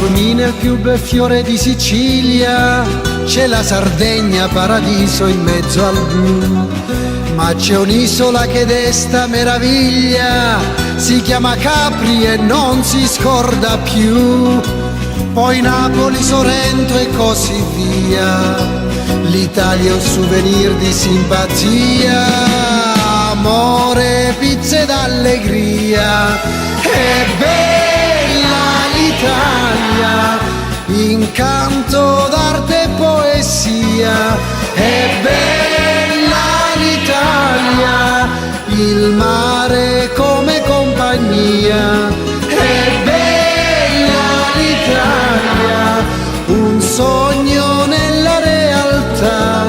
Taormina è il più bel fiore di Sicilia, c'è la Sardegna paradiso in mezzo al blu, ma c'è un'isola che desta meraviglia, si chiama Capri e non si scorda più. Poi Napoli, Sorrento e così via, l'Italia è un souvenir di simpatia, amore, pizza ed allegria. È bella l'Italia, incanto d'arte e poesia. È bella l'Italia, il mare come compagnia. È bella l'Italia, un sogno nella realtà.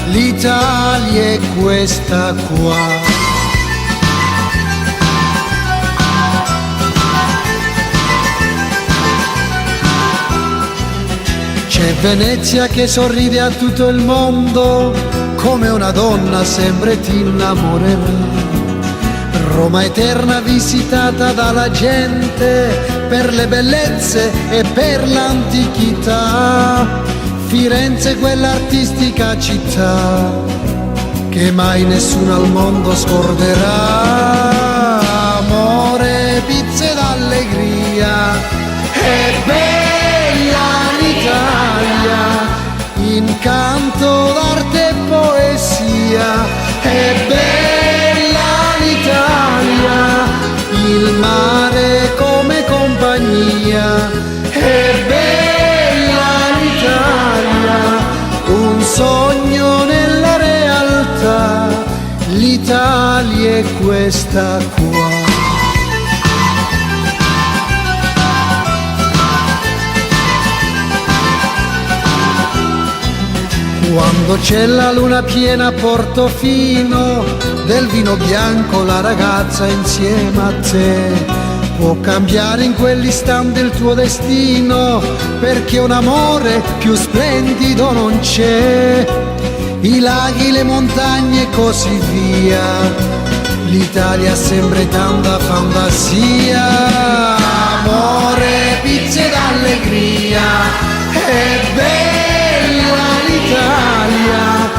L'Italia è questa qua. C'è Venezia che sorride a tutto il mondo, come una donna sempre ti innamorerà. Roma eterna visitata dalla gente per le bellezze e per l'antichità. Firenze quella artistica città che mai nessuno al mondo scorderà. Amore, pizza ed allegria. È bella l'Italia, incanto d'arte e poesia. È bella l'Italia, il mare come compagnia. È bella l'Italia, un sogno nella realtà. L'Italia è questa qua. Quando c'è la luna piena a Portofino, del vino bianco la ragazza insieme a te può cambiare in quell'istante il tuo destino, perché un amore più splendido non c'è. I laghi, le montagne e così via, l'Italia ha sempre tanta fantasia. Amore, pizza ed allegria. È bella l'Italia,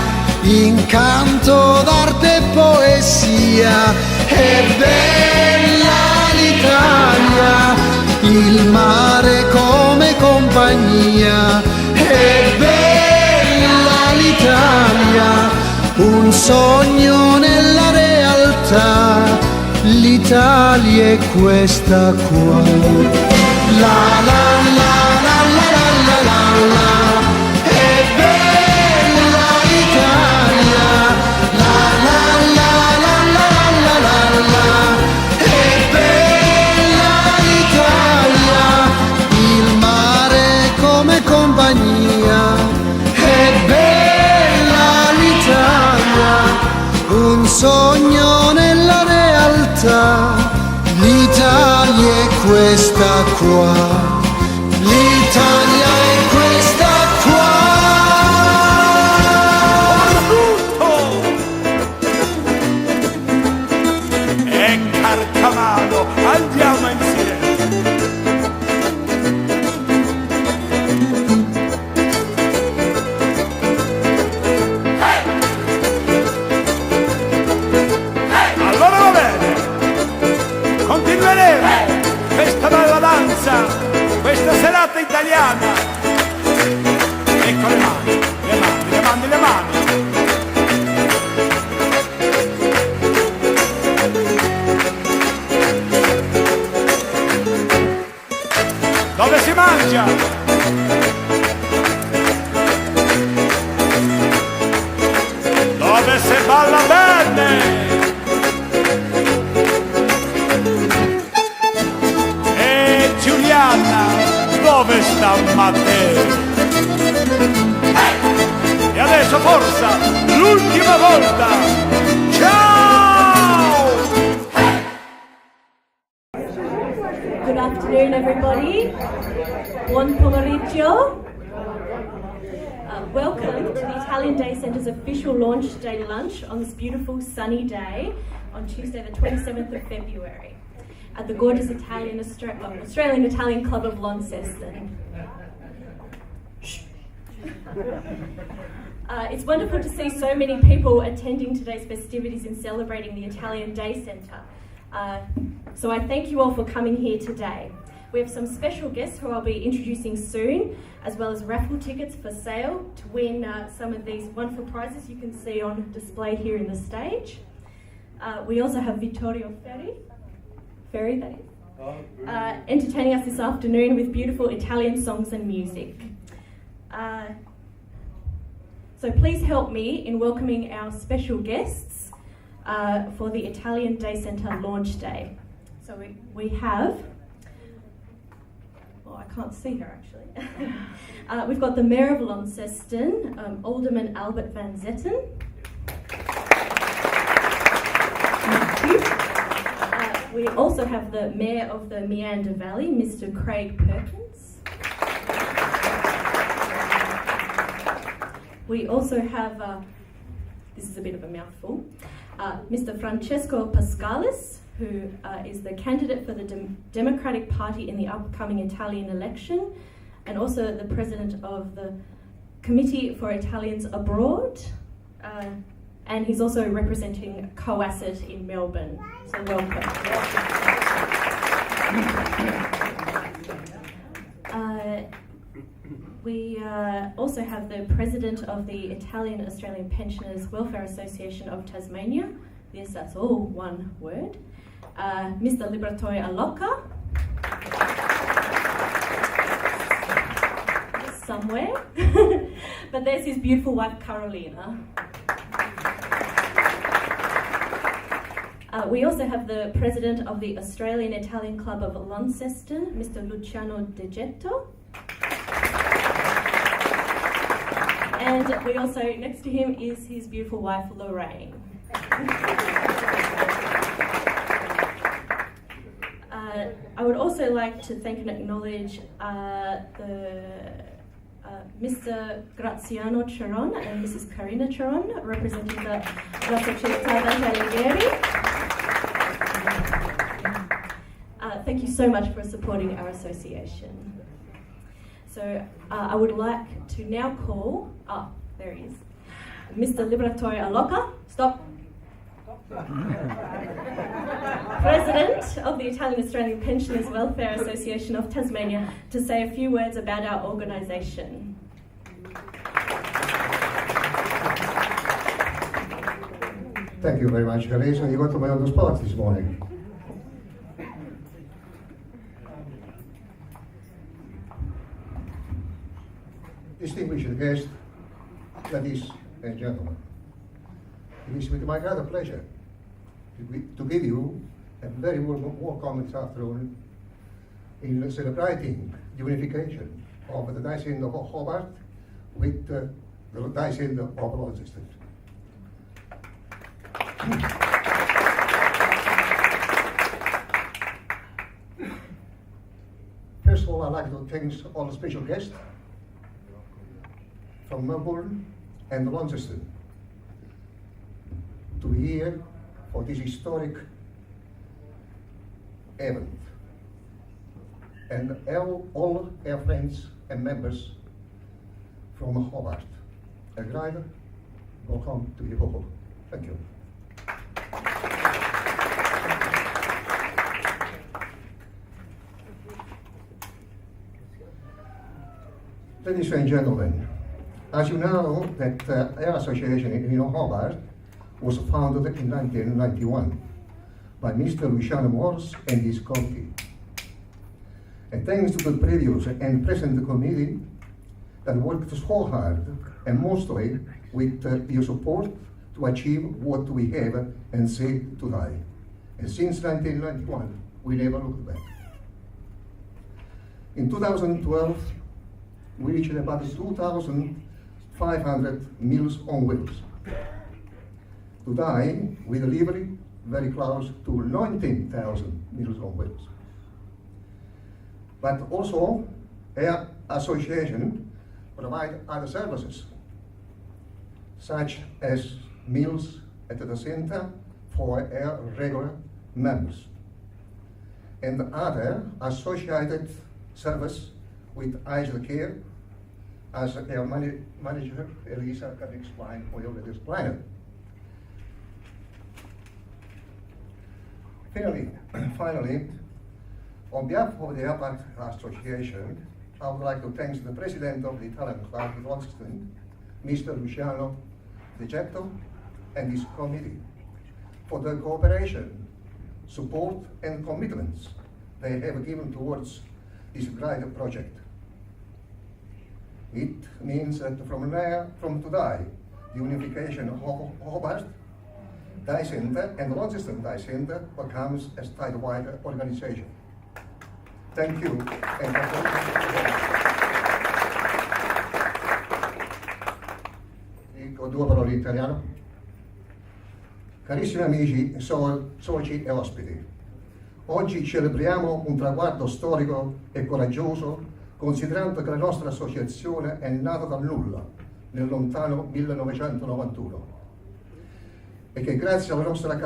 incanto d'arte e poesia. È bella l'Italia, il mare come compagnia. È bella l'Italia, un sogno nella realtà. L'Italia è questa qua. La la la la la la la la. Un sogno nella realtà. L'Italia è questa qua. L'Italia è questa qua. È carcamato, andiamo insieme. Questa bella danza, questa serata italiana. Ecco le mani, le mani, le mani, le mani. Dove si mangia? Dove si balla bene? Dove sta Matteo? E adesso forza, l'ultima volta! Ciao! Good afternoon, everybody. Buon pomeriggio. Welcome to the Italian Day Centre's official launch day lunch on this beautiful sunny day on Tuesday the 27th of February. at the gorgeous Australian Italian Club of Launceston. It's wonderful to see so many people attending today's festivities and celebrating the Italian Day Centre. So I thank you all for coming here today. We have some special guests who I'll be introducing soon, as well as raffle tickets for sale to win some of these wonderful prizes you can see on display here in the stage. We also have Vittorio Ferri, that is, entertaining us this afternoon with beautiful Italian songs and music. So please help me in welcoming our special guests for the Italian Day Centre launch day. So we have, well, I can't see her actually. We've got the Mayor of Launceston, Alderman Albert van Zetten. We also have the Mayor of the Meander Valley, Mr. Craig Perkins. We also have, this is a bit of a mouthful, Mr. Francesco Pascalis, who is the candidate for the Democratic Party in the upcoming Italian election, and also the President of the Committee for Italians Abroad, and he's also representing COASIT in Melbourne. So welcome. We also have the President of the Italian Australian Pensioners Welfare Association of Tasmania. Yes, that's all one word. Mr. Liberatore Alocca. Somewhere. But there's his beautiful wife, Carolina. We also have the President of the Australian Italian Club of Launceston, Mr. Luciano De Getto. And we also, next to him is his beautiful wife, Lorraine. I would also like to thank and acknowledge Mr. Graziano Ceron and Mrs. Carina Ceron, representing the La Società degli Alberghi. Thank you so much for supporting our association. So I would like to now call, there he is, Mr. Liberatore Alocca, stop. President of the Italian Australian Pensioners Welfare Association of Tasmania, to say a few words about our organisation. Thank you very much, Teresa. You got to me on the spot this morning. Distinguished guests, ladies and gentlemen, it is with my great pleasure to give you a very warm welcome this afternoon in celebrating the unification of the Day Centre Hobart with the Day Centre of Launceston. First of all, I'd like to thank all the special guests from Melbourne and Launceston to be here for this historic event. And all our friends and members from Hobart. A great welcome to you all. Thank you. Ladies and gentlemen, as you know, that our association in Hobart was founded in 1991 by Mr. Luciano Morse and his committee. And thanks to the previous and present committee that worked so hard and mostly with your support to achieve what we have and say today. And since 1991, we never looked back. In 2012, we reached about 2,500 meals on wheels. Today, we deliver very close to 19,000 meals on wheels. But also, our association provides other services, such as meals at the centre for our regular members. and other associated service with Isle Care, as our manager Elisa can explain or already explained. Finally, on behalf of the Hobart Association, I would like to thank the President of the Italian Club in Launceston, Mr. Luciano Zetten, and his committee for their cooperation, support and commitments they have given towards this great project. It means that from today, the unification of Hobart Day Centre and Launceston Day Centre becomes a statewide organization. Thank you. Dico due parole in italiano. Carissimi amici, soci e ospiti, oggi celebriamo un traguardo storico e coraggioso, considerando che la nostra associazione è nata dal nulla, nel lontano 1991, e che grazie alla nostra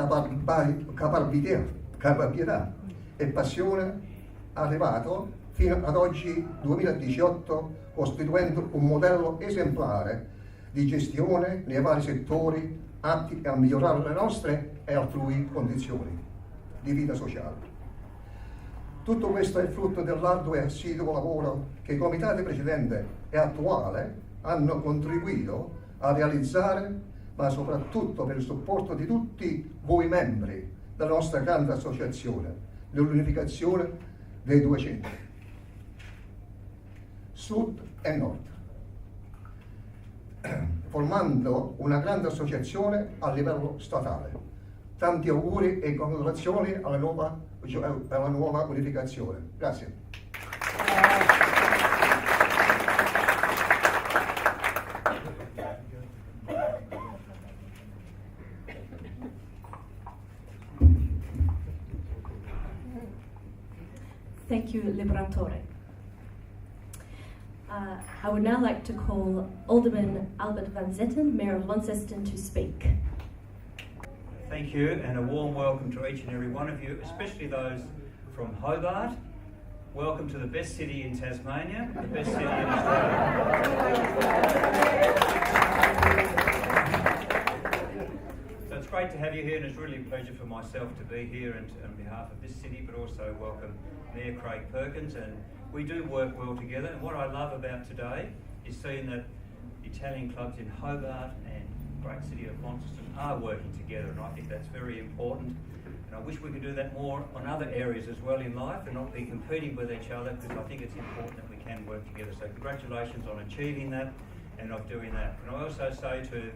caparbietà e passione è arrivato fino ad oggi 2018, costituendo un modello esemplare di gestione nei vari settori atti a migliorare le nostre e altrui condizioni di vita sociale. Tutto questo è il frutto dell'arduo e assiduo lavoro che i comitati precedente e attuale hanno contribuito a realizzare, ma soprattutto per il supporto di tutti voi membri della nostra grande associazione, nell'unificazione dei due centri, sud e nord, formando una grande associazione a livello statale. Tanti auguri e congratulazioni alla nuova unificazione. Grazie. Thank you, Liberatore. I would now like to call Alderman Albert van Zetten, Mayor of Launceston, to speak. Thank you, and a warm welcome to each and every one of you, especially those from Hobart. Welcome to the best city in Tasmania, the best city in Australia. So it's great to have you here, and it's really a pleasure for myself to be here and on behalf of this city, but also welcome Mayor Craig Perkins. And we do work well together, and what I love about today is seeing that Italian clubs in Hobart and great city of Launceston are working together, and I think that's very important. And I wish we could do that more on other areas as well in life and not be competing with each other, because I think it's important that we can work together. So congratulations on achieving that and of doing that. And I also say to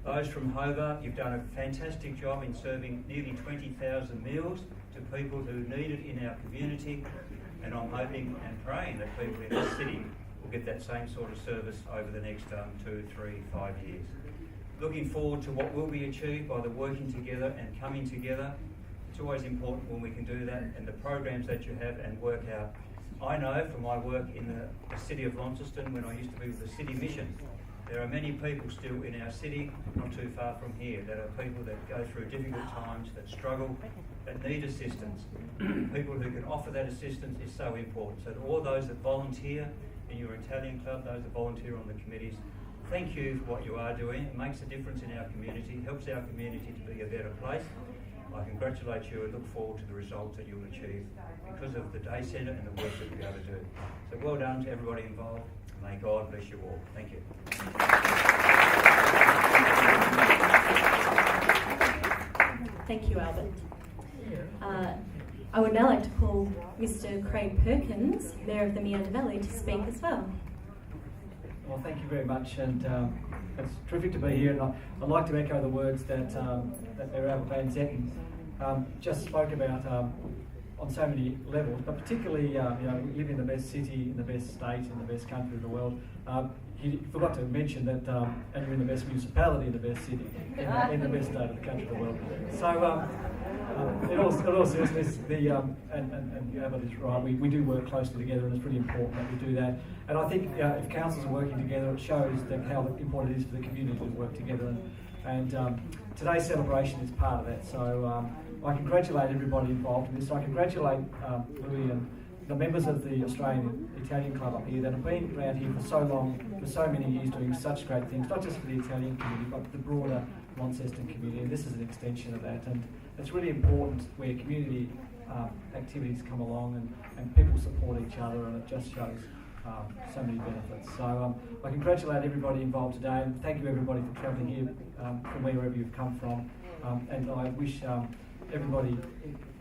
those from Hobart, you've done a fantastic job in serving nearly 20,000 meals to people who need it in our community, and I'm hoping and praying that people in this city will get that same sort of service over the next 2, 3, 5 years. Looking forward to what will be achieved by the working together and coming together. It's always important when we can do that, and the programs that you have and work out. I know from my work in the city of Launceston, when I used to be with the city mission, there are many people still in our city, not too far from here, that are people that go through difficult times, that struggle, that need assistance. People who can offer that assistance is so important. So to all those that volunteer in your Italian club, those that volunteer on the committees, thank you for what you are doing. It makes a difference in our community, helps our community to be a better place. I congratulate you and look forward to the results that you'll achieve because of the Day Centre and the work that you'll be able to do. So well done to everybody involved. May God bless you all. Thank you. Thank you, Albert. I would now like to call Mr. Craig Perkins, Mayor of the Meander Valley, to speak as well. Well, thank you very much, and it's terrific to be here. And I'd like to echo the words that Mayor Albert van Zetten just spoke about on so many levels, but particularly, we live in the best city, in the best state, in the best country in the world. He forgot to mention that, and you're in the best municipality in the best city, in the best state of the country of the world. So, in all seriousness, and Albert is right, we do work closely together, and it's pretty important that we do that. And I think if councils are working together, it shows that how important it is for the community to work together. And today's celebration is part of that. So I congratulate everybody involved in this. I congratulate Louis and the members of the Australian Italian Club up here that have been around here for so long, for so many years, doing such great things, not just for the Italian community, but the broader Launceston community. And this is an extension of that. And it's really important where community activities come along and people support each other, and it just shows so many benefits. So I congratulate everybody involved today, and thank you everybody for travelling here from wherever you've come from. And I wish everybody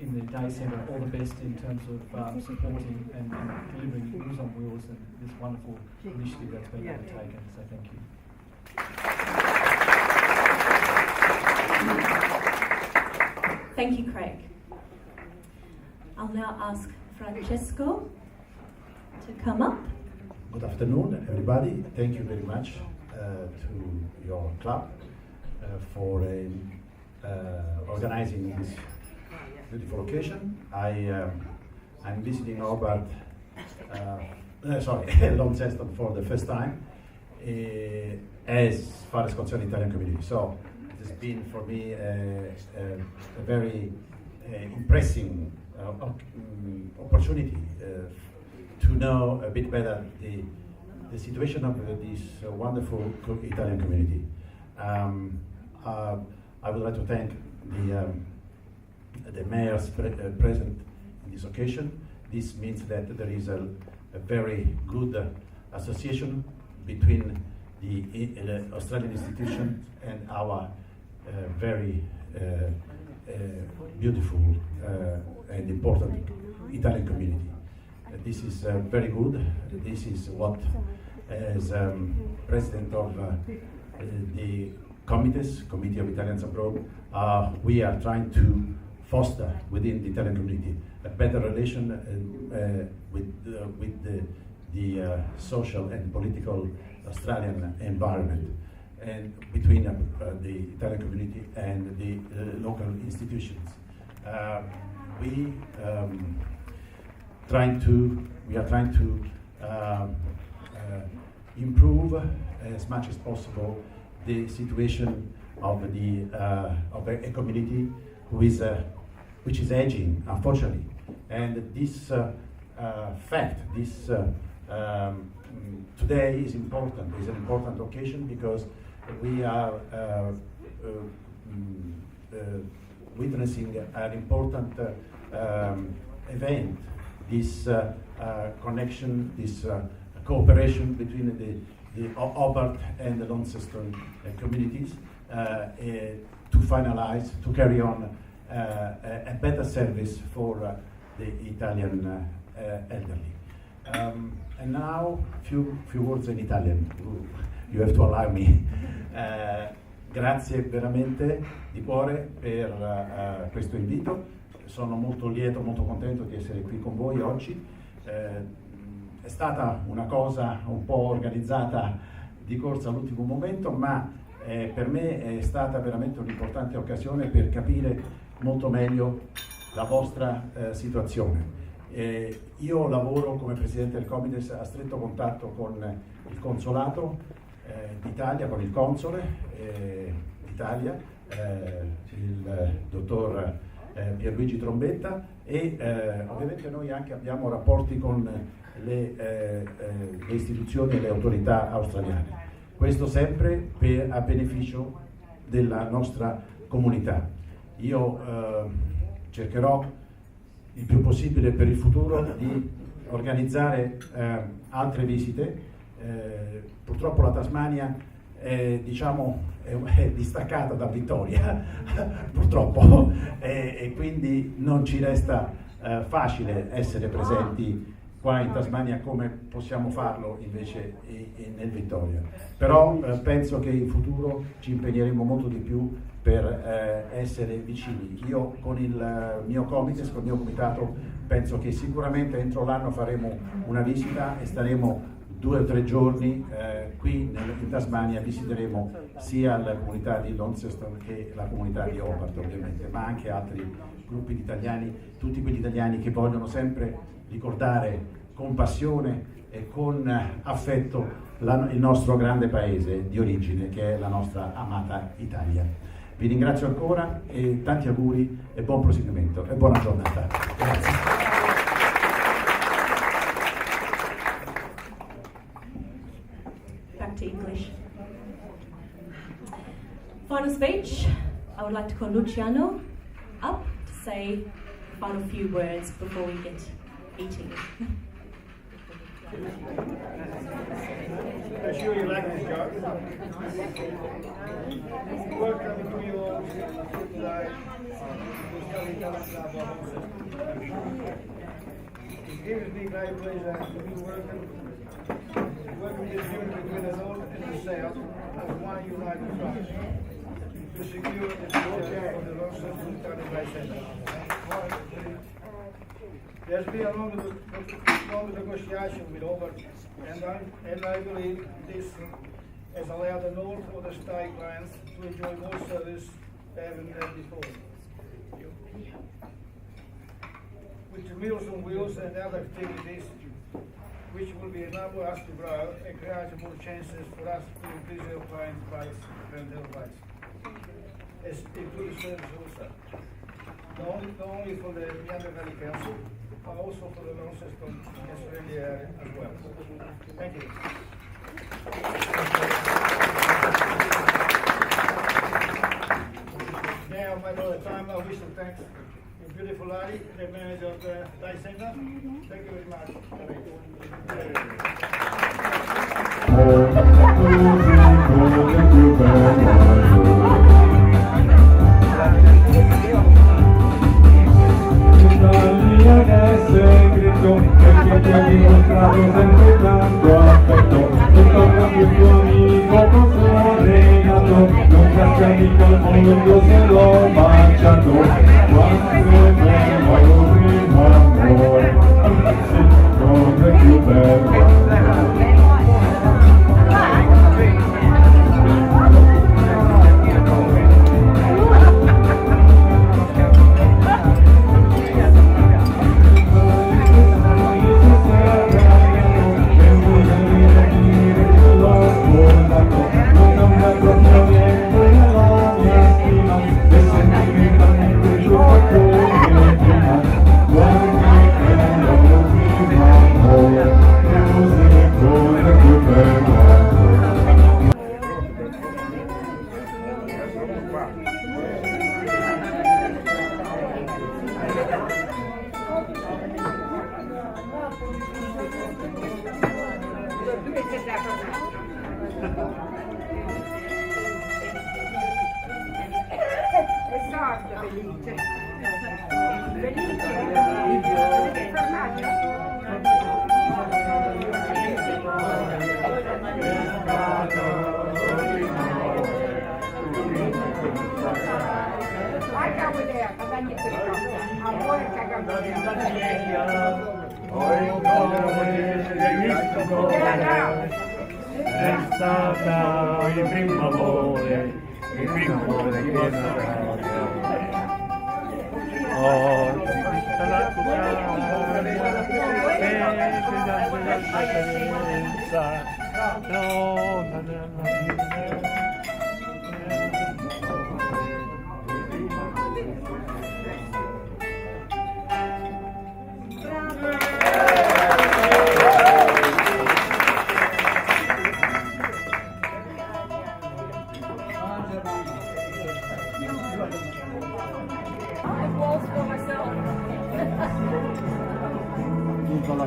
in the Day Centre all the best in terms of supporting and delivering Meals on Wheels and this wonderful initiative that's been undertaken. So thank you. Thank you, Craig. I'll now ask Francesco to come up. Good afternoon, everybody. Thank you very much to your club for organizing this beautiful occasion. I'm visiting Hobart, Launceston for the first time as far as concerns Italian community. So it has been for me a very impressive opportunity to know a bit better the situation of this wonderful Italian community. I would like to thank the mayors present in this occasion. This means that there is a very good association between the Australian institution and our very beautiful and important Italian community. This is very good. This is what, as president of the Committee of Italians Abroad, we are trying to foster within the Italian community a better relation with the social and political Australian environment, and between the Italian community and the local institutions. We are trying to improve as much as possible the situation of a community which is aging, unfortunately, and this fact, today is important. Is an important occasion because we are witnessing an important event. This connection, this cooperation between the Hobart and the Launceston communities to finalize, to carry on a better service for the Italian elderly. And now, few words in Italian. You have to allow me. Grazie veramente di cuore per questo invito. Sono molto lieto, molto contento di essere qui con voi oggi. È stata una cosa un po' organizzata di corsa all'ultimo momento, ma per me è stata veramente un'importante occasione per capire molto meglio la vostra situazione. Io lavoro come presidente del Comites a stretto contatto con il consolato d'Italia, con il console d'Italia, il dottor Pierluigi Trombetta, e ovviamente noi anche abbiamo rapporti con le istituzioni e le autorità australiane. Questo sempre a beneficio della nostra comunità. Io cercherò il più possibile per il futuro di organizzare altre visite. Purtroppo la Tasmania è distaccata da Vittoria, purtroppo, e quindi non ci resta facile essere presenti qua in Tasmania come possiamo farlo invece nel Vittoria. Però penso che in futuro ci impegneremo molto di più per essere vicini. Io con il mio Comites, con il mio comitato, penso che sicuramente entro l'anno faremo una visita e staremo 2 o 3 giorni qui in Tasmania. Visiteremo sia la comunità di Launceston che la comunità di Hobart, ovviamente, ma anche altri gruppi di italiani, tutti quegli italiani che vogliono sempre ricordare con passione e con affetto il nostro grande paese di origine, che è la nostra amata Italia. Vi ringrazio ancora e tanti auguri e buon proseguimento e buona giornata. Grazie. Back to English. Final speech, I would like to call Luciano up to say the final few words before we get eating. I'm sure you like this job. Welcome to your life. It gives me great pleasure to be working this unit between the North and the South as one united front to secure the future of the Launceston Italian Day Centre. There's been a long negotiation with Hobart, and I believe this has allowed the north of the state lands to enjoy more service than before. With the Meals on Wheels and other activities, which will enable us to grow and create more chances for us to increase our client base and their base. As include service also. Not only for the Meander Valley Council, but also for the Launceston Australia area as well. Thank you. Now, by the time, I wish to thank your beautiful lady, the manager of the Day Centre. Thank you very much. Perché ti ha dimostrato sempre tanto affetto e torna più tuo amico posso regato non casca mica al mondo se l'ho mangiato quanto è bello il primo amore sì, come più bello È stata il primo amore che oh, la Felice alla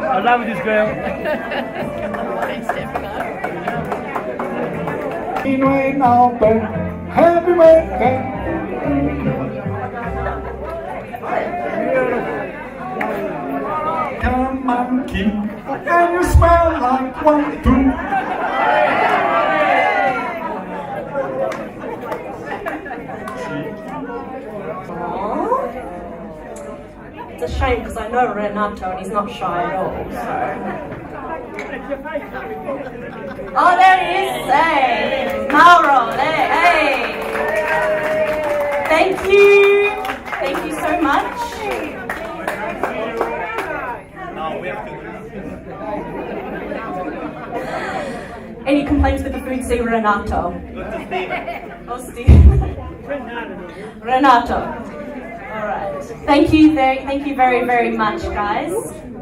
I love this girl. Happy birthday. You're a monkey, and you smell like one too. It's a shame because I know Renato and he's not shy at all. So. Oh, there he is! Hey, Mauro! Hey! Thank you so much. Any complaints with the food? See Renato. Oh, Steve. Renato. All right. Thank you very, very much, guys.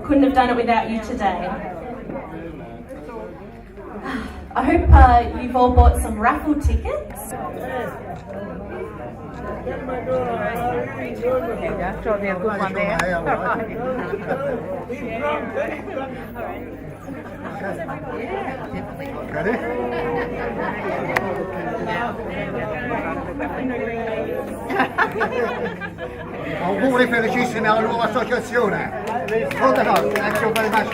Couldn't have done it without you today. I hope you've all bought some raffle tickets. All right. Auguri felicissimi alla nuova associazione. Molte cose, thank you very much.